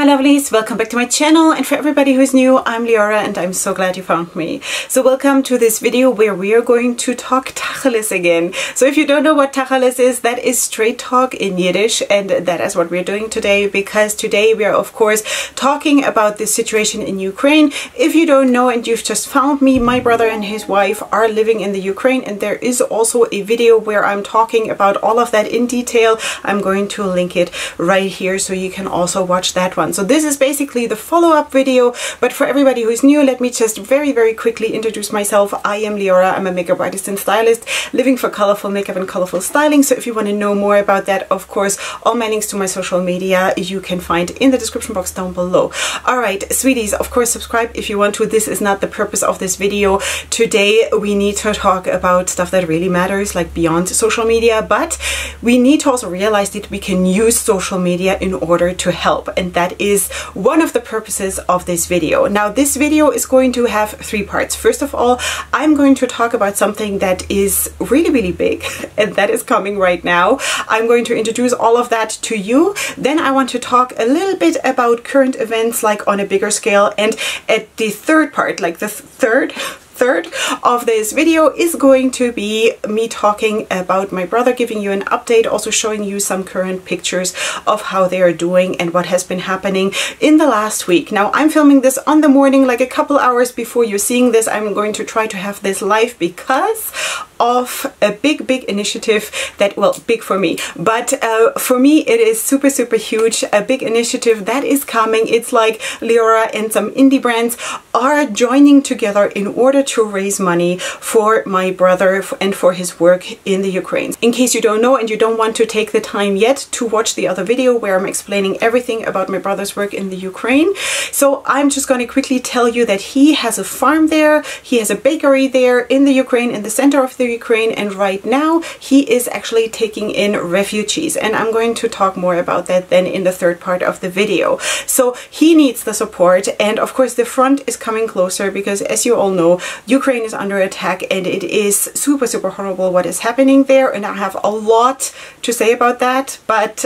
my lovelies, welcome back to my channel, and for everybody who's new, I'm Leorah and I'm so glad you found me. So welcome to this video where we are going to talk Tacheles again. So if you don't know what Tacheles is, that is straight talk in Yiddish, and that is what we're doing today, because today we are of course talking about this situation in Ukraine. If you don't know and you've just found me, my brother and his wife are living in the Ukraine, and there is also a video where I'm talking about all of that in detail. I'm going to link it right here so you can also watch that one. So this is basically the follow-up video, but for everybody who's new, let me just very quickly introduce myself. I am Leorah. I'm a makeup artist and stylist living for colorful makeup and colorful styling. So if you want to know more about that, of course, all my links to my social media you can find in the description box down below. Alright, sweeties, of course subscribe if you want to. This is not the purpose of this video. Today we need to talk about stuff that really matters, like beyond social media, but we need to also realize that we can use social media in order to help, and that is one of the purposes of this video. Now this video is going to have three parts. First of all, I'm going to talk about something that is really big and that is coming right now. I'm going to introduce all of that to you. Then I want to talk a little bit about current events, like on a bigger scale, and at the third part, like the third of this video, is going to be me talking about my brother, giving you an update, also showing you some current pictures of how they are doing and what has been happening in the last week. Now I'm filming this on the morning, like a couple hours before you're seeing this. I'm going to try to have this live because of a big initiative that, well, big for me, but for me it is super huge, a big initiative that is coming. It's like Leorah and some indie brands are joining together in order to raise money for my brother and for his work in the Ukraine. In case you don't know and you don't want to take the time yet to watch the other video where I'm explaining everything about my brother's work in the Ukraine, so I'm just going to quickly tell you that he has a farm there, he has a bakery there in the Ukraine, in the center of the Ukraine, and right now he is actually taking in refugees, and I'm going to talk more about that then in the third part of the video. So he needs the support, and of course the front is coming closer because, as you all know, Ukraine is under attack and it is super horrible what is happening there, and I have a lot to say about that, but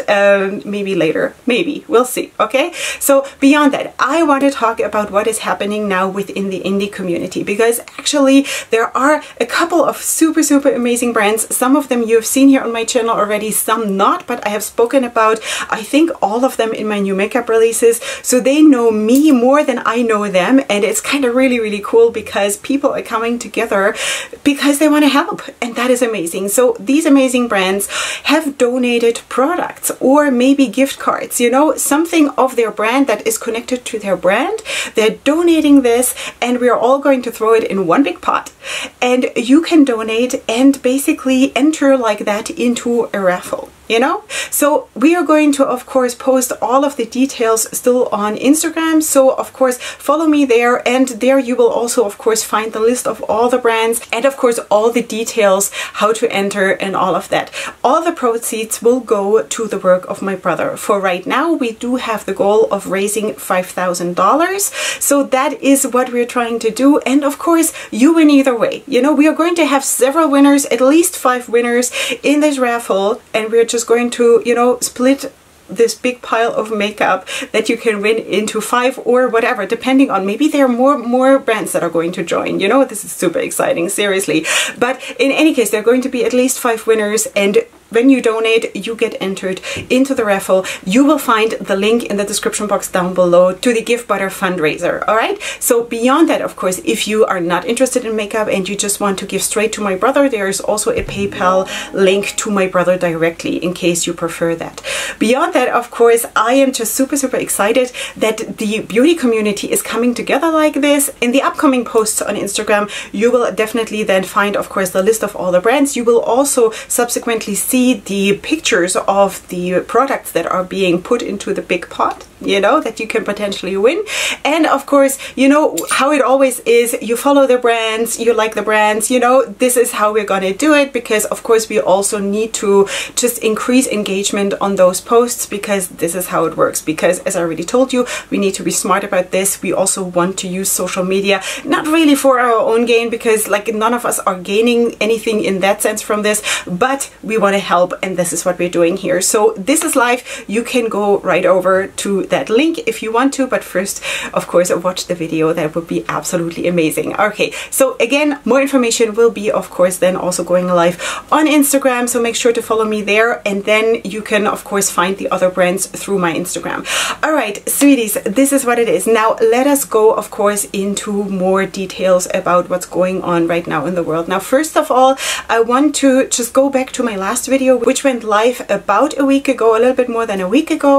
maybe later, maybe, we'll see. Okay, so beyond that, I want to talk about what is happening now within the indie community, because actually there are a couple of super amazing brands. Some of them you've seen here on my channel already, some not, but I have spoken about, I think, all of them in my new makeup releases, so they know me more than I know them, and it's kind of really cool because people are coming together because they want to help, and that is amazing. So these amazing brands have donated products or maybe gift cards, you know, something of their brand that is connected to their brand. They're donating this, and we're all going to throw it in one big pot, and you can donate and basically enter like that into a raffle, you know. So we are going to of course post all of the details still on Instagram, so of course follow me there, and there you will also of course find the list of all the brands and of course all the details how to enter and all of that. All the proceeds will go to the work of my brother. For right now we do have the goal of raising $5,000, so that is what we're trying to do, and of course you win either way. You know, we are going to have several winners, at least 5 winners in this raffle, and we're just going to, you know, split this big pile of makeup that you can win into 5 or whatever, depending on, maybe there are more brands that are going to join. You know, this is super exciting, seriously. But in any case, there are going to be at least 5 winners, and when you donate, you get entered into the raffle. You will find the link in the description box down below to the Give Butter fundraiser. All right. So beyond that, of course, if you are not interested in makeup and you just want to give straight to my brother, there is also a PayPal link to my brother directly in case you prefer that. Beyond that, of course, I am just super excited that the beauty community is coming together like this. In the upcoming posts on Instagram, you will definitely then find, of course, the list of all the brands. You will also subsequently see the pictures of the products that are being put into the big pot, you know, that you can potentially win. And of course, you know how it always is, you follow the brands, you like the brands, you know, this is how we're gonna do it, because of course we also need to just increase engagement on those posts, because this is how it works. Because as I already told you, we need to be smart about this. We also want to use social media, not really for our own gain, because like none of us are gaining anything in that sense from this, but we want to help help, and this is what we're doing here. So this is live. You can go right over to that link if you want to, but first, of course, watch the video. That would be absolutely amazing. Okay, so again, more information will be, of course, then also going live on Instagram, so make sure to follow me there, and then you can, of course, find the other brands through my Instagram. All right, sweeties, this is what it is. Now, let us go, of course, into more details about what's going on right now in the world. Now, first of all, I want to just go back to my last video, which went live about a week ago, a little bit more than a week ago,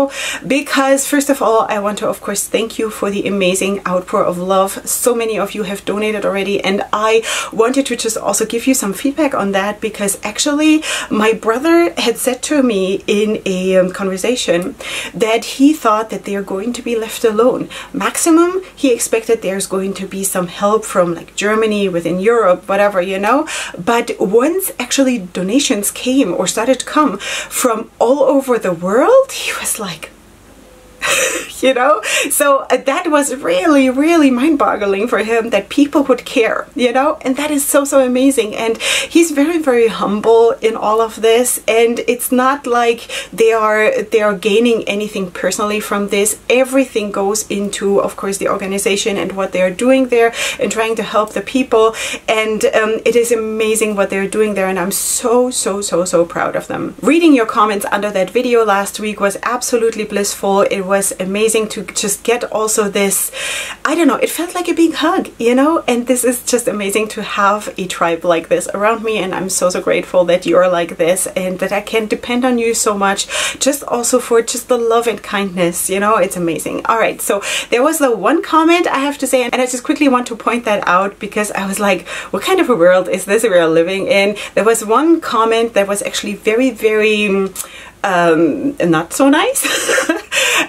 because first of all, I want to, of course, thank you for the amazing outpour of love. So many of you have donated already, and I wanted to just also give you some feedback on that, because actually my brother had said to me in a conversation that he thought that they're going to be left alone. Maximum, he expected there's going to be some help from like Germany, within Europe, whatever, you know. But once actually donations came or started to come from all over the world, he was like, you know, so that was really, really mind-boggling for him that people would care, you know, and that is so, so amazing. And he's very, very humble in all of this, and it's not like they are gaining anything personally from this. Everything goes into, of course, the organization and what they're doing there and trying to help the people, and it is amazing what they're doing there, and I'm so, so, so, so proud of them. Reading your comments under that video last week was absolutely blissful. It was amazing to just get also this, I don't know, it felt like a big hug, you know, and this is just amazing to have a tribe like this around me, and I'm so, so grateful that you're like this and that I can depend on you so much, just also for just the love and kindness, you know. It's amazing. All right, so there was the one comment I have to say, and I just quickly want to point that out because I was like, what kind of a world is this we are living in? There was one comment that was actually very, very not so nice.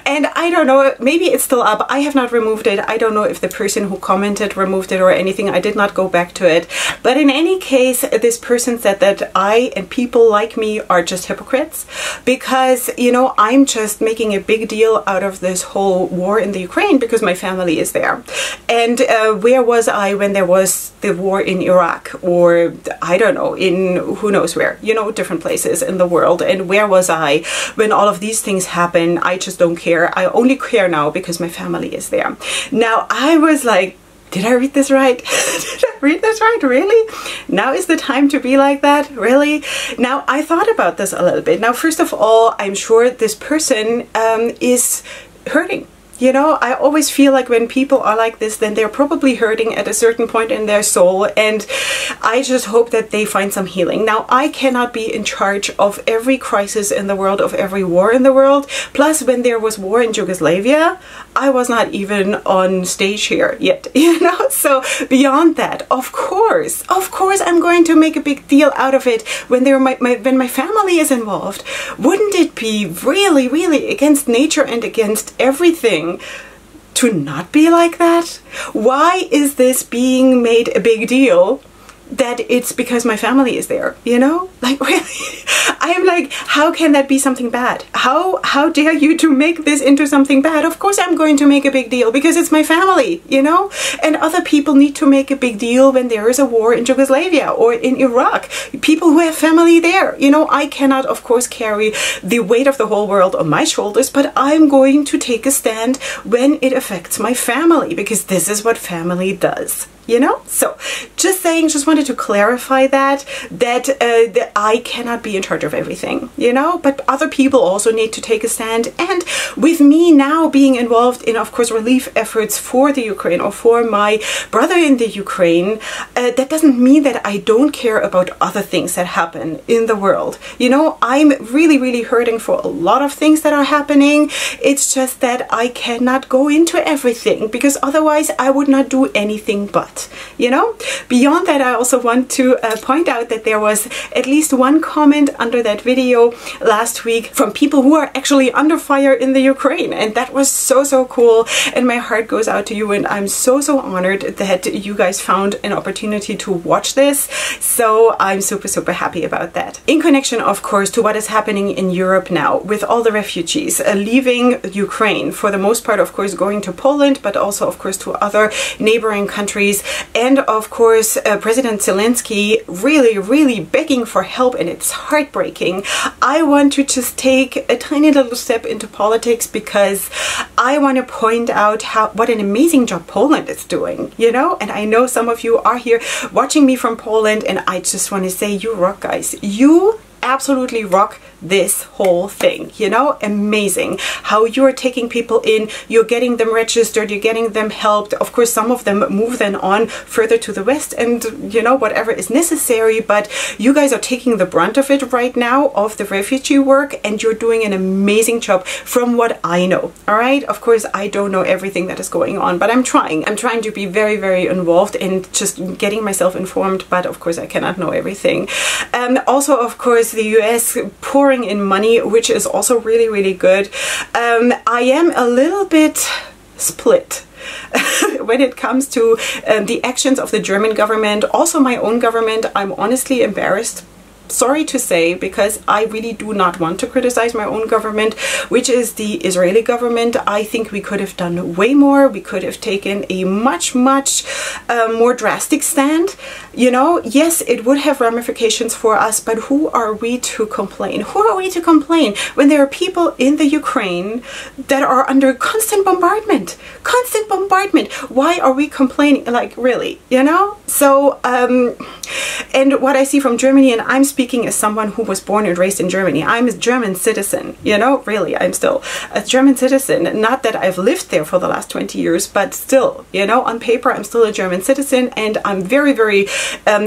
And I don't know, maybe it's still up. I have not removed it. I don't know if the person who commented removed it or anything. I did not go back to it. But in any case, this person said that I and people like me are just hypocrites because, you know, I'm just making a big deal out of this whole war in the Ukraine because my family is there. And where was I when there was the war in Iraq, or I don't know, in who knows where, you know, different places in the world. And where was I when all of these things happen? I just don't care. I only care now because my family is there. Now I was like, did I read this right? Did I read this right? Really? Now is the time to be like that? Really? Now I thought about this a little bit. Now, first of all, I'm sure this person is hurting. You know, I always feel like when people are like this, then they're probably hurting at a certain point in their soul, and I just hope that they find some healing. Now, I cannot be in charge of every crisis in the world, of every war in the world. Plus, when there was war in Yugoslavia, I was not even on stage here yet, you know? So beyond that, of course, I'm going to make a big deal out of it when when my family is involved. Wouldn't it be really, really against nature and against everything to not be like that? Why is this being made a big deal that it's because my family is there, you know? Like, really? I'm like, how can that be something bad? How dare you to make this into something bad? Of course I'm going to make a big deal because it's my family, you know? And other people need to make a big deal when there is a war in Yugoslavia or in Iraq. People who have family there, you know? I cannot, of course, carry the weight of the whole world on my shoulders, but I'm going to take a stand when it affects my family, because this is what family does. You know, so just saying, just wanted to clarify that I cannot be in charge of everything, you know, but other people also need to take a stand. And with me now being involved in, of course, relief efforts for the Ukraine or for my brother in the Ukraine, that doesn't mean that I don't care about other things that happen in the world. You know, I'm really, really hurting for a lot of things that are happening. It's just that I cannot go into everything because otherwise I would not do anything but. You know, beyond that, I also want to point out that there was at least one comment under that video last week from people who are actually under fire in the Ukraine, and that was so, so cool, and my heart goes out to you, and I'm so, so honored that you guys found an opportunity to watch this. So I'm super, super happy about that. In connection, of course, to what is happening in Europe now with all the refugees leaving Ukraine, for the most part, of course, going to Poland, but also, of course, to other neighboring countries. and of course President Zelensky really begging for help, and it's heartbreaking. I want to just take a tiny little step into politics because I want to point out what an amazing job Poland is doing, you know, and I know some of you are here watching me from Poland, and I just want to say you rock, guys. You absolutely rock this whole thing, you know. Amazing how you're taking people in, you're getting them registered, you're getting them helped. Of course, some of them move then on further to the west and, you know, whatever is necessary, but you guys are taking the brunt of it right now, of the refugee work, and you're doing an amazing job from what I know. All right, of course I don't know everything that is going on, but I'm trying to be very involved and just getting myself informed, but of course I cannot know everything. Also, of course, the US pouring in money, which is also really good. I am a little bit split when it comes to the actions of the German government, also my own government. I'm honestly embarrassed, sorry to say, because I really do not want to criticize my own government, which is the Israeli government. I think we could have done way more. We could have taken a much more drastic stand. You know, yes, it would have ramifications for us, but who are we to complain? Who are we to complain when there are people in the Ukraine that are under constant bombardment? Constant bombardment. Why are we complaining? Like, really, you know? So, and what I see from Germany, and I'm speaking as someone who was born and raised in Germany. I'm a German citizen, you know, really, I'm still a German citizen. Not that I've lived there for the last 20 years, but still, you know, on paper, I'm still a German citizen, and I'm very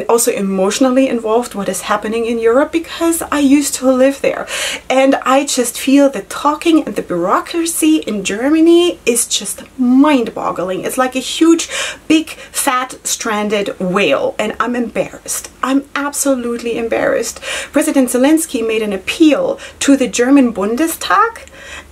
also emotionally involved what is happening in Europe because I used to live there. And I just feel the talking and the bureaucracy in Germany is just mind-boggling. It's like a huge, big, fat, stranded whale, and I'm embarrassed. I'm absolutely embarrassed. President Zelensky made an appeal to the German Bundestag,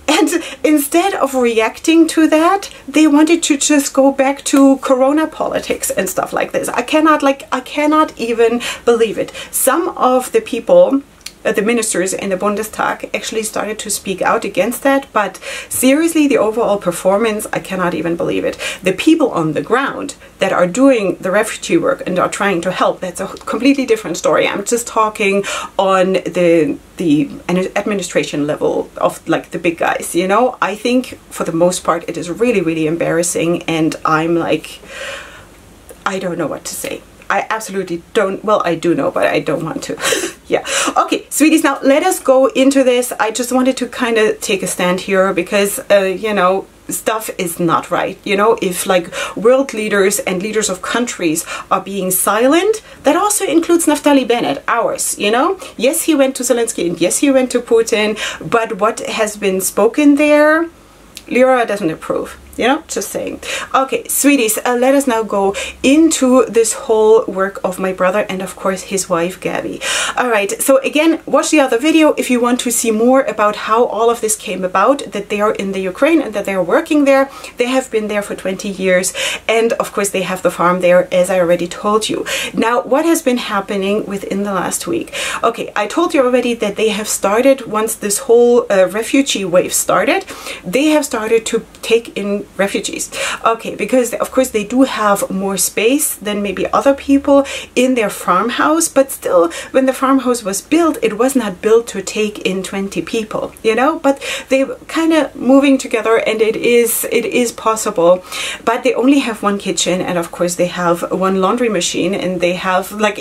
and instead of reacting to that, they wanted to just go back to Corona politics and stuff like this. I cannot even believe it. Some of the people, the ministers in the Bundestag, actually started to speak out against that, but seriously, the overall performance, I cannot even believe it. The people on the ground that are doing the refugee work and are trying to help, that's a completely different story. I'm just talking on the administration level of like the big guys, you know. I think for the most part it is really embarrassing, and I'm like, I don't know what to say. I absolutely don't, well, I do know, but I don't want to. Yeah. Okay, sweeties, now let us go into this. I just wanted to kind of take a stand here because, you know, stuff is not right. You know, if like world leaders and leaders of countries are being silent, that also includes Naftali Bennett, ours, you know. Yes, he went to Zelensky and yes, he went to Putin, but what has been spoken there, Leorah doesn't approve. You know, just saying. Okay, sweeties, let us now go into this whole work of my brother and of course his wife Gabby. All right, so again, watch the other video if you want to see more about how all of this came about, that they are in the Ukraine and that they are working there. They have been there for 20 years, and of course they have the farm there, as I already told you. Now, what has been happening within the last week? Okay, I told you already that they have started, once this whole refugee wave started, they have started to take in refugees. Okay, because of course they do have more space than maybe other people in their farmhouse, but still, when the farmhouse was built, it was not built to take in 20 people, you know, but they're kind of moving together, and it is possible. But they only have one kitchen, and of course they have one laundry machine, and they have like,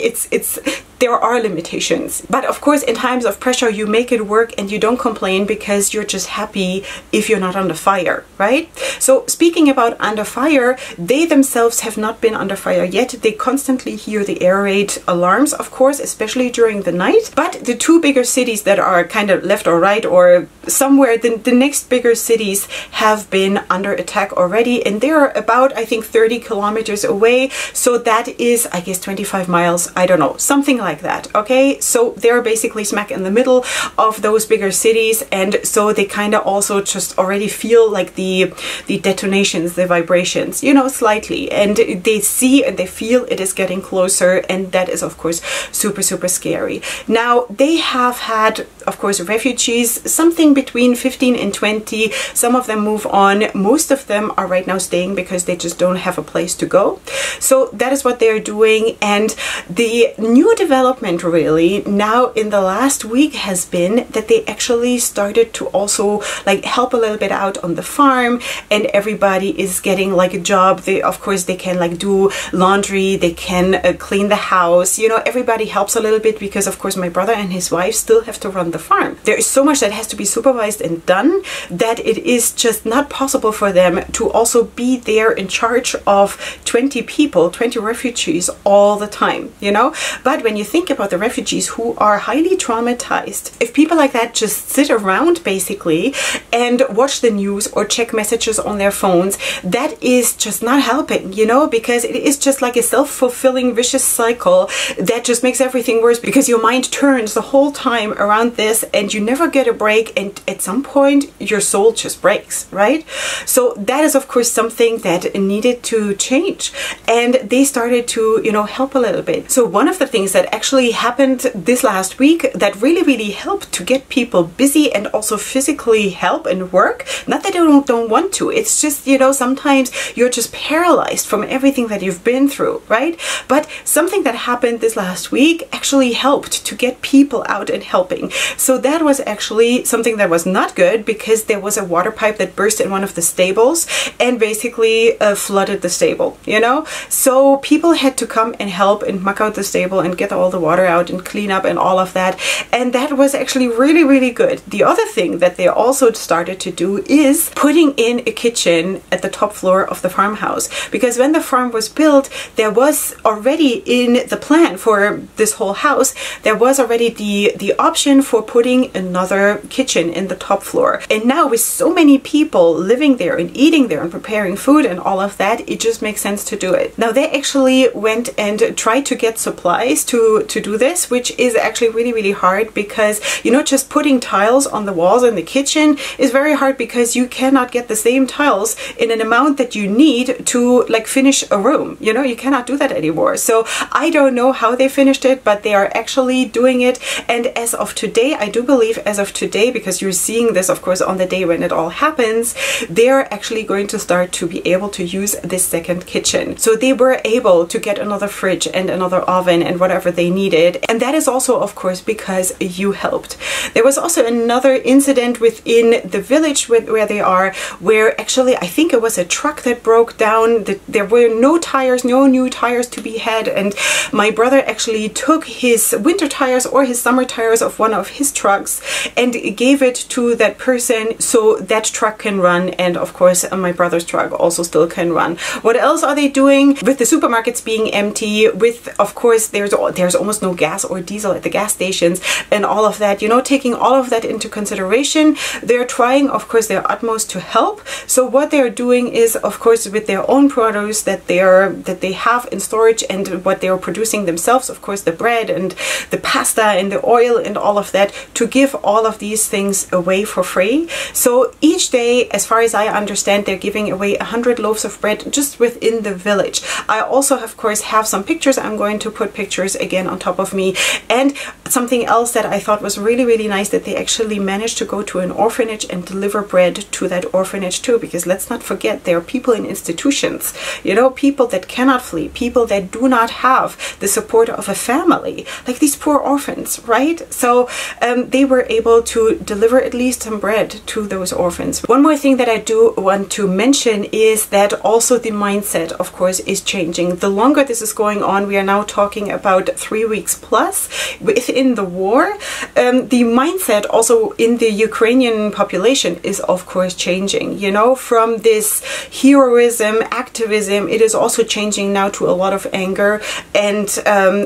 there are limitations. But of course, in times of pressure, you make it work and you don't complain because you're just happy if you're not under fire, right? So speaking about under fire, they themselves have not been under fire yet. They constantly hear the air raid alarms, of course, especially during the night. But the two bigger cities that are kind of left or right or somewhere, the next bigger cities have been under attack already, and they're about, I think, 30 kilometers away. So that is, I guess, 25 miles, I don't know, something like that. Okay, so they're basically smack in the middle of those bigger cities, and so they kind of also just already feel like the detonations, the vibrations, you know, slightly, and they see and they feel it is getting closer, and that is of course super scary. Now, they have had of course, refugees, something between 15 and 20. Some of them move on. Most of them are right now staying because they just don't have a place to go. So that is what they're doing. And the new development really now in the last week has been that they actually started to also like help a little bit out on the farm, and everybody is getting like a job. They, of course, they can like do laundry, they can clean the house, you know, everybody helps a little bit because of course my brother and his wife still have to run the farm. There is so much that has to be supervised and done that it is just not possible for them to also be there in charge of 20 people, 20 refugees all the time, you know. But when you think about the refugees who are highly traumatized, if people like that just sit around basically and watch the news or check messages on their phones, that is just not helping, you know, because it is just like a self-fulfilling vicious cycle that just makes everything worse, because your mind turns the whole time around this and you never get a break, and at some point your soul just breaks, right? So that is of course something that needed to change, and they started to, you know, help a little bit. So one of the things that actually happened this last week that really helped to get people busy and also physically help and work, not that they don't want to, it's just, you know, sometimes you're just paralyzed from everything that you've been through, right? But something that happened this last week actually helped to get people out and helping. So that was actually something that was not good, because there was a water pipe that burst in one of the stables and basically flooded the stable, you know. So people had to come and help and muck out the stable and get all the water out and clean up and all of that, and that was actually really good. The other thing that they also started to do is putting in a kitchen at the top floor of the farmhouse, because when the farm was built, there was already in the plan for this whole house, there was already the option for putting another kitchen in the top floor. And now with so many people living there and eating there and preparing food and all of that, it just makes sense to do it. Now they actually went and tried to get supplies to do this, which is actually really hard, because, you know, just putting tiles on the walls in the kitchen is very hard, because you cannot get the same tiles in an amount that you need to like finish a room, you know, you cannot do that anymore. So I don't know how they finished it, but they are actually doing it. And as of today, I do believe as of today, because you're seeing this of course on the day when it all happens, they're actually going to start to be able to use this second kitchen. So they were able to get another fridge and another oven and whatever they needed, and that is also of course because you helped. There was also another incident within the village where they are, where actually I think it was a truck that broke down. There were no tires, no new tires to be had, and my brother actually took his winter tires or his summer tires of one of his trucks and gave it to that person so that truck can run, and of course my brother's truck also still can run. What else are they doing? With the supermarkets being empty, with of course there's almost no gas or diesel at the gas stations and all of that, you know, taking all of that into consideration, they're trying of course their utmost to help. So what they're doing is of course with their own produce that they have in storage and what they're producing themselves, of course the bread and the pasta and the oil and all of that, to give all of these things away for free. So each day, as far as I understand, they're giving away 100 loaves of bread just within the village. I also of course have some pictures. I'm going to put pictures again on top of me. And something else that I thought was really nice, that they actually managed to go to an orphanage and deliver bread to that orphanage too, because let's not forget there are people in institutions, you know, people that cannot flee, people that do not have the support of a family, like these poor orphans, right? So they were able to deliver at least some bread to those orphans. One more thing that I do want to mention is that also the mindset of course is changing. The longer this is going on, we are now talking about 3 weeks plus within the war, the mindset also in the Ukrainian population is of course changing, you know, from this heroism, activism, it is also changing now to a lot of anger and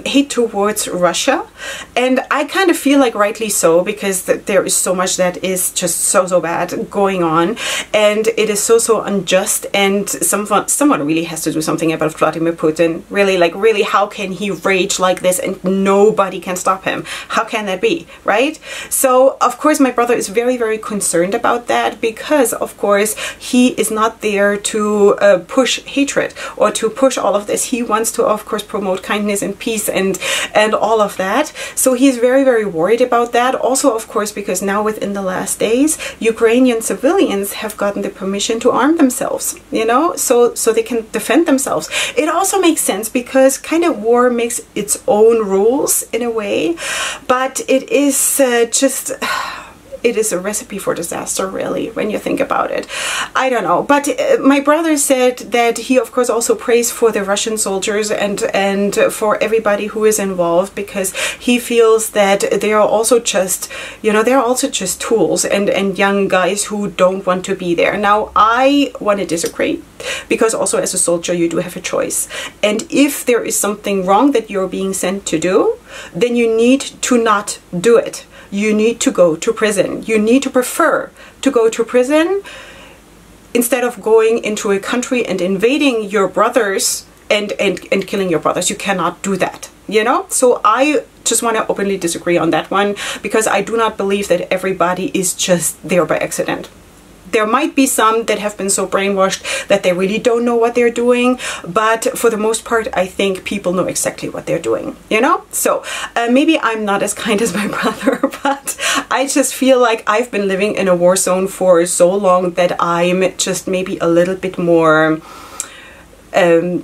hate towards Russia. And I kind of feel like rightly so, because there is so much that is just so bad going on, and it is so unjust, and someone really has to do something about Vladimir Putin. Really, how can he rage like this and nobody can stop him? How can that be, right? So of course my brother is very concerned about that, because of course he is not there to push hatred or to push all of this. He wants to of course promote kindness and peace and all of that. So he's very worried about of that. Also, of course, because now within the last days, Ukrainian civilians have gotten the permission to arm themselves, you know, so they can defend themselves. It also makes sense because kind of war makes its own rules in a way, but it is just... it is a recipe for disaster, really, when you think about it. I don't know. But my brother said that he, of course, also prays for the Russian soldiers and for everybody who is involved, because he feels that they are also just, you know, they're also just tools and young guys who don't want to be there. Now, I want to disagree, because also as a soldier, you do have a choice. And if there is something wrong that you're being sent to do, then you need to not do it. You need to go to prison. You need to prefer to go to prison instead of going into a country and invading your brothers and killing your brothers. You cannot do that, you know? So I just want to openly disagree on that one, because I do not believe that everybody is just there by accident. There might be some that have been so brainwashed that they really don't know what they're doing, but for the most part, I think people know exactly what they're doing, you know? So maybe I'm not as kind as my brother, but I just feel like I've been living in a war zone for so long that I'm just maybe a little bit more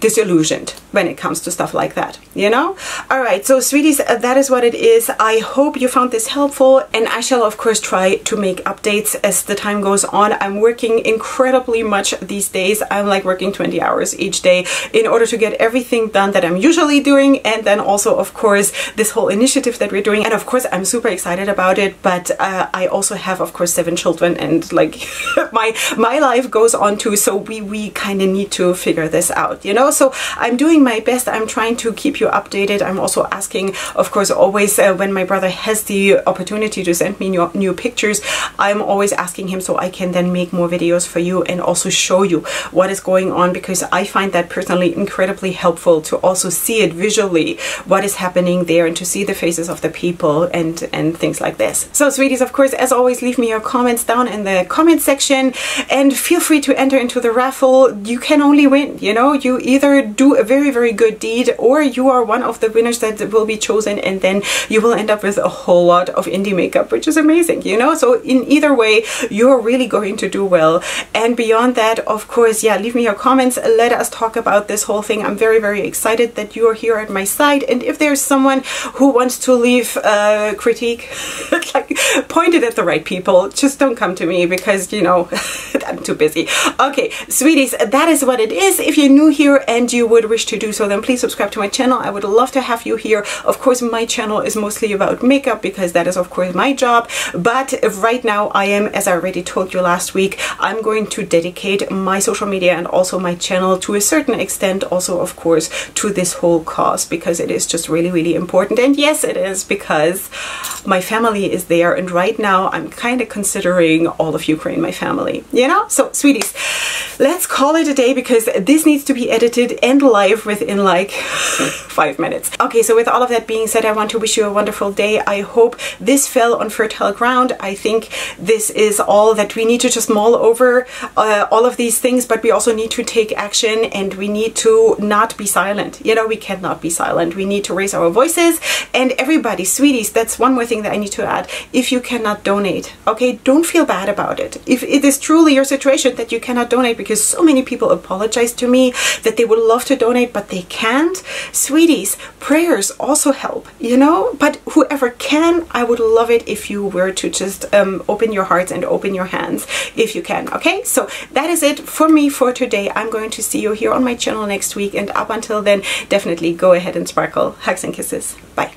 disillusioned when it comes to stuff like that, you know? All right, so sweeties, that is what it is. I hope you found this helpful, and I shall of course try to make updates as the time goes on. I'm working incredibly much these days. I'm like working 20 hours each day in order to get everything done that I'm usually doing, and then also of course this whole initiative that we're doing, and of course I'm super excited about it. But I also have of course 7 children, and like my life goes on too, so we kind of need to figure this out, you know? So I'm doing my best. I'm trying to keep you updated. I'm also asking, of course, always when my brother has the opportunity to send me new pictures, I'm always asking him so I can then make more videos for you and also show you what is going on, because I find that personally incredibly helpful to also see it visually, what is happening there, and to see the faces of the people and things like this. So sweeties, of course, as always, leave me your comments down in the comment section, and feel free to enter into the raffle. You can only win, you know? You either do a very, very good deed, or you are one of the winners that will be chosen, and then you will end up with a whole lot of indie makeup, which is amazing, you know? So in either way, you're really going to do well. And beyond that, of course, yeah, leave me your comments. Let us talk about this whole thing. I'm very, very excited that you are here at my side. And if there's someone who wants to leave critique, like pointed at the right people, just don't come to me, because, you know, I'm too busy. Okay, sweeties, that is what it is. If you're new here and you would wish to do so, then please subscribe to my channel. I would love to have you here. Of course, my channel is mostly about makeup, because that is of course my job. But right now I am, as I already told you last week, I'm going to dedicate my social media and also my channel to a certain extent also, of course, to this whole cause, because it is just really, really important. And yes, it is, because my family is there, and right now I'm kind of considering all of Ukraine my family, you know? So sweeties, let's call it a day, because this needs to be edited and live within like 5 minutes. Okay, so with all of that being said, I want to wish you a wonderful day. I hope this fell on fertile ground. I think this is all that we need to just mull over, all of these things, but we also need to take action, and we need to not be silent. You know, we cannot be silent. We need to raise our voices. And everybody, sweeties, that's one more thing that I need to add. If you cannot donate, okay, don't feel bad about it. If it is truly your situation that you cannot donate, because so many people apologize to me that they would love to donate but they can't, sweeties, prayers also help, you know? But whoever can, I would love it if you were to just open your hearts and open your hands if you can. Okay, so that is it for me for today. I'm going to see you here on my channel next week, and up until then, definitely go ahead and sparkle. Hugs and kisses. Bye.